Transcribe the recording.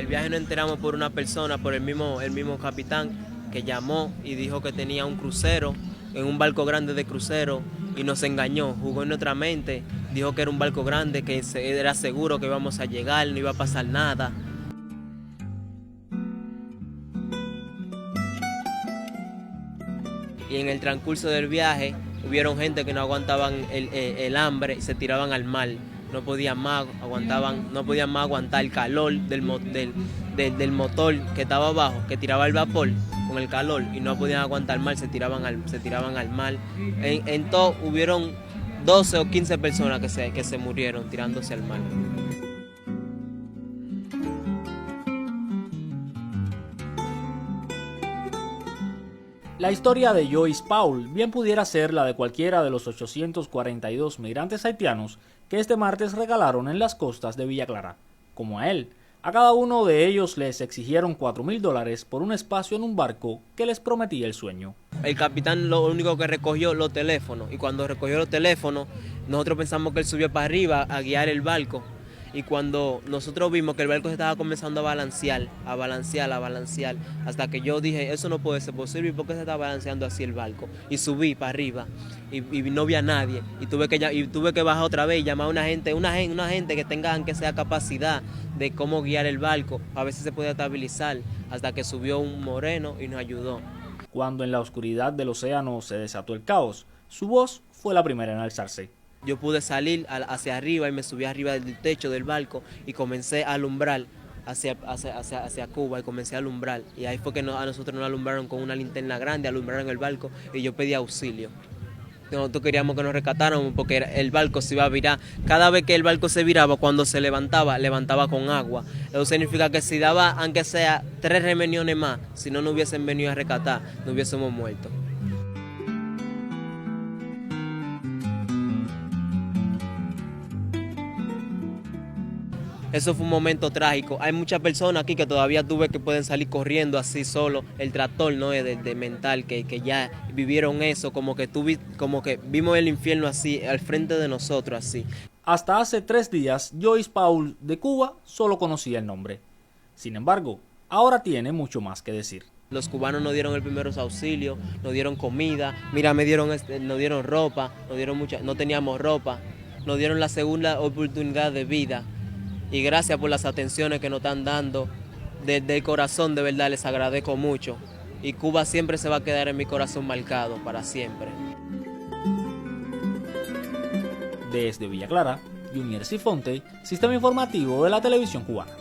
El viaje nos enteramos por una persona, por el mismo capitán, que llamó y dijo que tenía un crucero, en un barco grande de crucero, y nos engañó, jugó en nuestra mente, dijo que era un barco grande, que era seguro que íbamos a llegar, no iba a pasar nada. Y en el transcurso del viaje hubieron gente que no aguantaban el hambre y se tiraban al mar. No podían más, no podían más aguantar el calor del motor que estaba abajo, que tiraba el vapor con el calor, y no podían aguantar el mar, se tiraban al mar. En todo hubieron 12 o 15 personas que se murieron tirándose al mar. La historia de Joyce Paul bien pudiera ser la de cualquiera de los 842 migrantes haitianos que este martes regalaron en las costas de Villa Clara. Como a él, a cada uno de ellos les exigieron $4,000 por un espacio en un barco que les prometía el sueño. El capitán lo único que recogió los teléfonos, y cuando recogió los teléfonos, nosotros pensamos que él subió para arriba a guiar el barco. Y cuando nosotros vimos que el barco se estaba comenzando a balancear, hasta que yo dije, eso no puede ser posible, ¿y por qué se está balanceando así el barco? Y subí para arriba y no vi a nadie, y tuve que bajar otra vez y llamar a una gente que tenga aunque sea capacidad de cómo guiar el barco, a ver si se podía estabilizar, hasta que subió un moreno y nos ayudó. Cuando en la oscuridad del océano se desató el caos, su voz fue la primera en alzarse. Yo pude salir hacia arriba y me subí arriba del techo del barco y comencé a alumbrar hacia Cuba, y comencé a alumbrar. Y ahí fue que a nosotros nos alumbraron con una linterna grande, alumbraron el barco, y yo pedí auxilio. Nosotros queríamos que nos rescataran porque el barco se iba a virar. Cada vez que el barco se viraba, cuando se levantaba con agua. Eso significa que si daba, aunque sea 3 remeniones más, si no nos hubiesen venido a rescatar, nos hubiésemos muerto. Eso fue un momento trágico. Hay muchas personas aquí que todavía pueden salir corriendo así solo. El trastorno de mental, que ya vivieron eso, como que vimos el infierno así, al frente de nosotros así. Hasta hace 3 días, Joyce Paul de Cuba solo conocía el nombre. Sin embargo, ahora tiene mucho más que decir. Los cubanos nos dieron el primeros auxilios, nos dieron comida, mira, nos dieron ropa, no teníamos ropa, nos dieron la segunda oportunidad de vida. Y gracias por las atenciones que nos están dando. Desde el corazón, de verdad, les agradezco mucho. Y Cuba siempre se va a quedar en mi corazón marcado, para siempre. Desde Villa Clara, Junior Cifonte, Sistema Informativo de la Televisión Cubana.